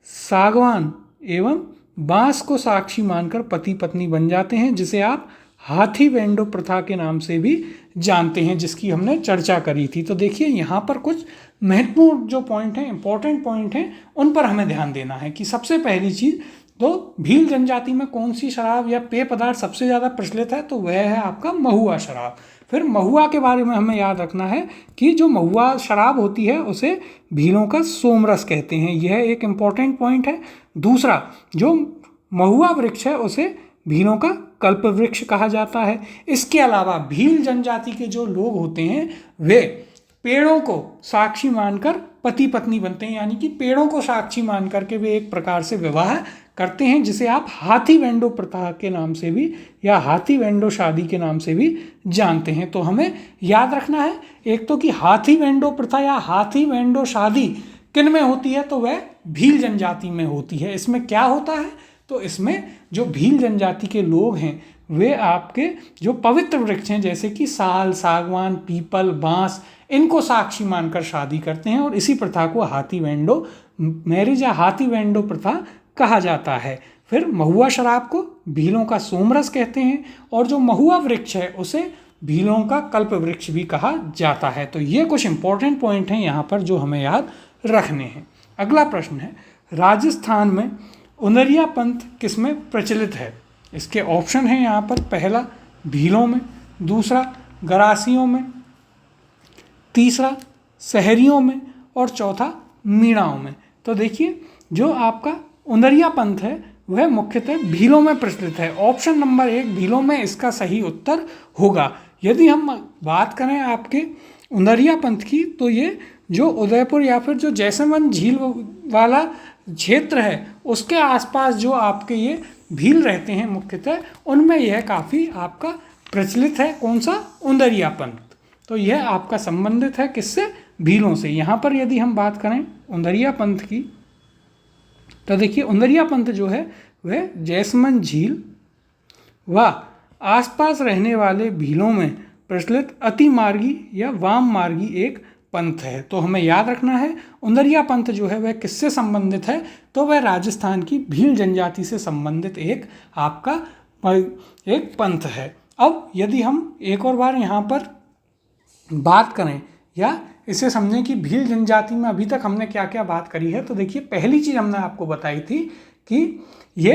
A: सागवान एवं बांस को साक्षी मानकर पति पत्नी बन जाते हैं, जिसे आप हाथी वेंडो प्रथा के नाम से भी जानते हैं, जिसकी हमने चर्चा करी थी। तो देखिए यहाँ पर कुछ महत्वपूर्ण जो पॉइंट हैं, इंपॉर्टेंट पॉइंट हैं, उन पर हमें ध्यान देना है कि सबसे पहली चीज़ तो भील जनजाति में कौन सी शराब या पेय पदार्थ सबसे ज़्यादा प्रचलित है, तो वह है आपका महुआ शराब। फिर महुआ के बारे में हमें याद रखना है कि जो महुआ शराब होती है उसे भीलों का सोमरस कहते हैं, यह एक इम्पॉर्टेंट पॉइंट है। दूसरा, जो महुआ वृक्ष है उसे भीलों का कल्प वृक्ष कहा जाता है। इसके अलावा भील जनजाति के जो लोग होते हैं वे पेड़ों को साक्षी मानकर पति पत्नी बनते हैं, यानी कि पेड़ों को साक्षी मान करके वे एक प्रकार से विवाह करते हैं, जिसे आप हाथी वेंडो प्रथा के नाम से भी या हाथी वेंडो शादी के नाम से भी जानते हैं। तो हमें याद रखना है एक तो कि हाथी वेंडो प्रथा या हाथी वेंडो शादी किन में होती है, तो वह भील जनजाति में होती है। इसमें क्या होता है, तो इसमें जो भील जनजाति के लोग हैं वे आपके जो पवित्र वृक्ष हैं जैसे कि साल, सागवान, पीपल, बांस, इनको साक्षी मानकर शादी करते हैं और इसी प्रथा को हाथी वेंडो मैरिज या हाथी वेंडो प्रथा कहा जाता है। फिर महुआ शराब को भीलों का सोमरस कहते हैं और जो महुआ वृक्ष है उसे भीलों का कल्प वृक्ष भी कहा जाता है। तो ये कुछ इंपॉर्टेंट पॉइंट हैं यहाँ पर जो हमें याद रखने हैं। अगला प्रश्न है, राजस्थान में उनरिया पंथ किसमें प्रचलित है? इसके ऑप्शन हैं यहाँ पर, पहला भीलों में, दूसरा गरासियों में, तीसरा शहरियों में और चौथा मीणाओं में। तो देखिए जो आपका उनरिया पंथ है वह मुख्यतः भीलों में प्रचलित है। ऑप्शन नंबर 1 भीलों में इसका सही उत्तर होगा। यदि हम बात करें आपके उनरिया पंथ की, तो ये जो उदयपुर या फिर जो जैसलमेर झील वाला क्षेत्र है उसके आसपास जो आपके ये भील रहते हैं मुख्यतः, उनमें यह काफ़ी आपका प्रचलित है। कौन सा? उनरिया पंथ। तो यह आपका संबंधित है किससे? भीलों से। यहाँ पर यदि हम बात करें उनरिया पंथ की, तो देखिए उनरिया पंथ जो है वह जैसलमेर झील व आसपास रहने वाले भीलों में प्रचलित अतिमार्गी या वाम मार्गी एक पंथ है। तो हमें याद रखना है उनरिया पंथ जो है वह किससे संबंधित है, तो वह राजस्थान की भील जनजाति से संबंधित एक आपका एक पंथ है। अब यदि हम एक और बार यहाँ पर बात करें या इसे समझें कि भील जनजाति में अभी तक हमने क्या क्या बात करी है, तो देखिए पहली चीज़ हमने आपको बताई थी कि ये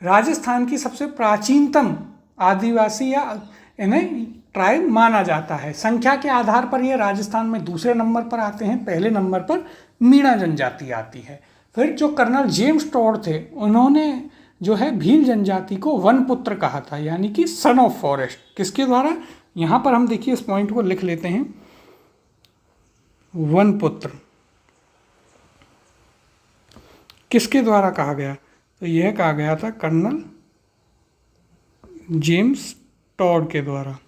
A: राजस्थान की सबसे प्राचीनतम आदिवासी या इन्हें ट्राइब माना जाता है। संख्या के आधार पर ये राजस्थान में दूसरे नंबर पर आते हैं, पहले नंबर पर मीणा जनजाति आती है। फिर जो कर्नल जेम्स टॉड थे उन्होंने जो है भील जनजाति को वनपुत्र कहा था, यानी कि सन ऑफ फॉरेस्ट। किसके द्वारा? यहाँ पर हम देखिए इस पॉइंट को लिख लेते हैं, वनपुत्र किसके द्वारा कहा गया? तो यह कहा गया था कर्नल जेम्स टॉड के द्वारा।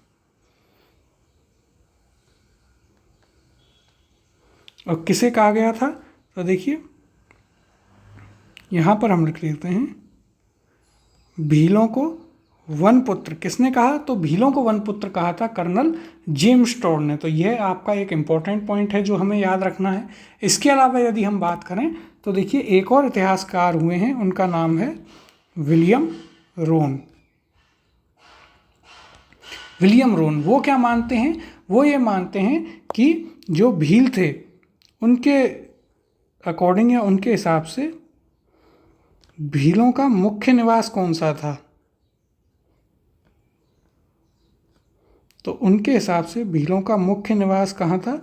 A: और किसे कहा गया था? तो देखिए यहाँ पर हम लिख लेते हैं भीलों को वनपुत्र किसने कहा? तो भीलों को वनपुत्र कहा था कर्नल जेम्स टॉड ने। तो यह आपका एक इम्पॉर्टेंट पॉइंट है जो हमें याद रखना है। इसके अलावा यदि हम बात करें तो देखिए एक और इतिहासकार हुए हैं, उनका नाम है विलियम रोन। विलियम रोन वो क्या मानते हैं? वो ये मानते हैं कि जो भील थे उनके अकॉर्डिंग या उनके हिसाब से भीलों का मुख्य निवास कौन सा था? तो उनके हिसाब से भीलों का मुख्य निवास कहाँ था?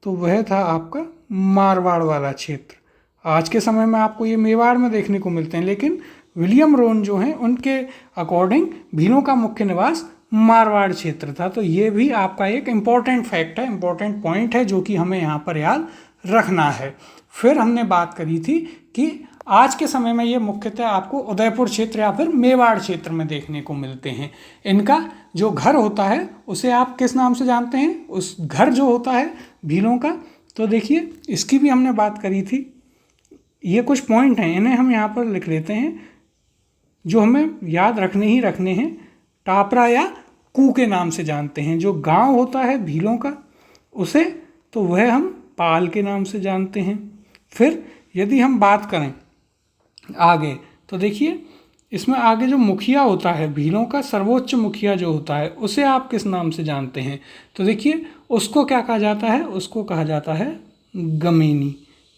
A: तो वह था आपका मारवाड़ वाला क्षेत्र। आज के समय में आपको ये मेवाड़ में देखने को मिलते हैं, लेकिन विलियम रोन जो हैं उनके अकॉर्डिंग भीलों का मुख्य निवास मारवाड़ क्षेत्र था। तो ये भी आपका एक इम्पॉर्टेंट फैक्ट है, इम्पॉर्टेंट पॉइंट है जो कि हमें यहाँ पर याद रखना है। फिर हमने बात करी थी कि आज के समय में ये मुख्यतः आपको उदयपुर क्षेत्र या फिर मेवाड़ क्षेत्र में देखने को मिलते हैं। इनका जो घर होता है उसे आप किस नाम से जानते हैं? उस घर जो होता है भीलों का, तो देखिए इसकी भी हमने बात करी थी। ये कुछ पॉइंट हैं, इन्हें हम यहाँ पर लिख लेते हैं जो हमें याद रखने ही रखने हैं। टापरा या कू के नाम से जानते हैं। जो गांव होता है भीलों का उसे तो वह हम पाल के नाम से जानते हैं। फिर यदि हम बात करें आगे तो देखिए इसमें आगे जो मुखिया होता है, भीलों का सर्वोच्च मुखिया जो होता है, उसे आप किस नाम से जानते हैं? तो देखिए उसको क्या कहा जाता है, उसको कहा जाता है गमीनी।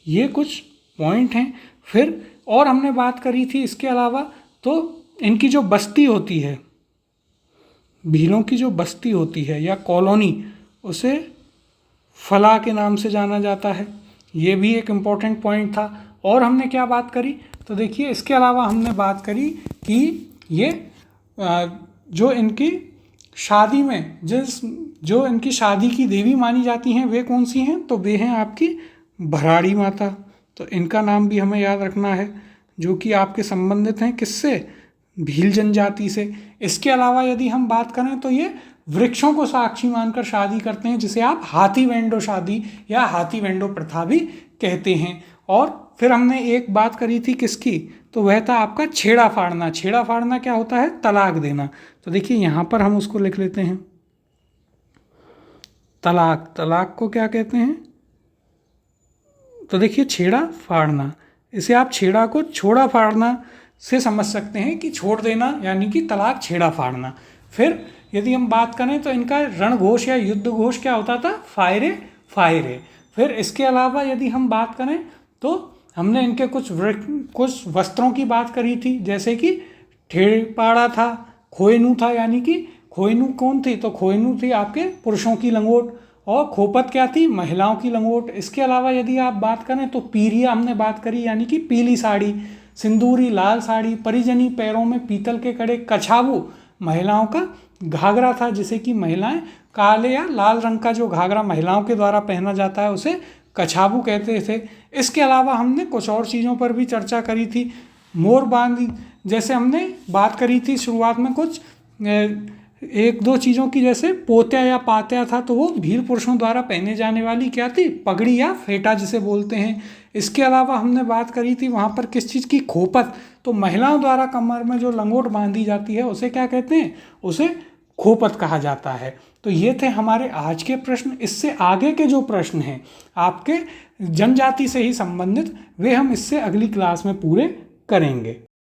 A: ये कुछ पॉइंट हैं। फिर और हमने बात करी थी इसके अलावा, तो इनकी जो बस्ती होती है, भीलों की जो बस्ती होती है या कॉलोनी, उसे फला के नाम से जाना जाता है। ये भी एक इम्पॉर्टेंट पॉइंट था। और हमने क्या बात करी, तो देखिए इसके अलावा हमने बात करी कि ये जो इनकी शादी में जो इनकी शादी की देवी मानी जाती हैं वे कौन सी हैं, तो वे हैं आपकी भराड़ी माता। तो इनका नाम भी हमें याद रखना है, जो कि आपके संबंधित हैं किससे, भील जनजाति से। इसके अलावा यदि हम बात करें तो ये वृक्षों को साक्षी मानकर शादी करते हैं, जिसे आप हाथी वेंडो शादी या हाथी वेंडो प्रथा भी कहते हैं। और फिर हमने एक बात करी थी किसकी, तो वह था आपका छेड़ा फाड़ना। छेड़ा फाड़ना क्या होता है, तलाक देना। तो देखिए यहाँ पर हम उसको लिख लेते हैं तलाक। तलाक को क्या कहते हैं, तो देखिए छेड़ा फाड़ना, इसे आप छेड़ा को छोड़ा फाड़ना से समझ सकते हैं कि छोड़ देना, यानी कि तलाक छेड़ा फाड़ना। फिर यदि हम बात करें तो इनका रणघोष या युद्ध घोष क्या होता था, फायरे फायरे। फिर इसके अलावा यदि हम बात करें तो हमने इनके कुछ वस्त्रों की बात करी थी, जैसे कि ठेपाड़ा था, खोयनू था, यानी कि खोयनू कौन थी, तो खोयनू थी आपके पुरुषों की लंगोट, और खोपत क्या थी, महिलाओं की लंगोट। इसके अलावा यदि आप बात करें तो पीरिया हमने बात करी, यानी कि पीली साड़ी, सिंदूरी लाल साड़ी, परिजनी पैरों में पीतल के कड़े, कछाबू महिलाओं का घाघरा था, जिसे कि महिलाएं काले या लाल रंग का जो घाघरा महिलाओं के द्वारा पहना जाता है उसे कछाबू कहते थे। इसके अलावा हमने कुछ और चीज़ों पर भी चर्चा करी थी, मोरबांदी, जैसे हमने बात करी थी शुरुआत में कुछ एक दो चीज़ों की, जैसे पोत्या या पात्या था, तो वो भील पुरुषों द्वारा पहने जाने वाली क्या थी, पगड़ी या फेटा जिसे बोलते हैं। इसके अलावा हमने बात करी थी वहाँ पर किस चीज़ की, खोपत। तो महिलाओं द्वारा कमर में जो लंगोट बांधी जाती है उसे क्या कहते हैं, उसे खोपत कहा जाता है। तो ये थे हमारे आज के प्रश्न। इससे आगे के जो प्रश्न हैं आपके जनजाति से ही संबंधित, वे हम इससे अगली क्लास में पूरे करेंगे।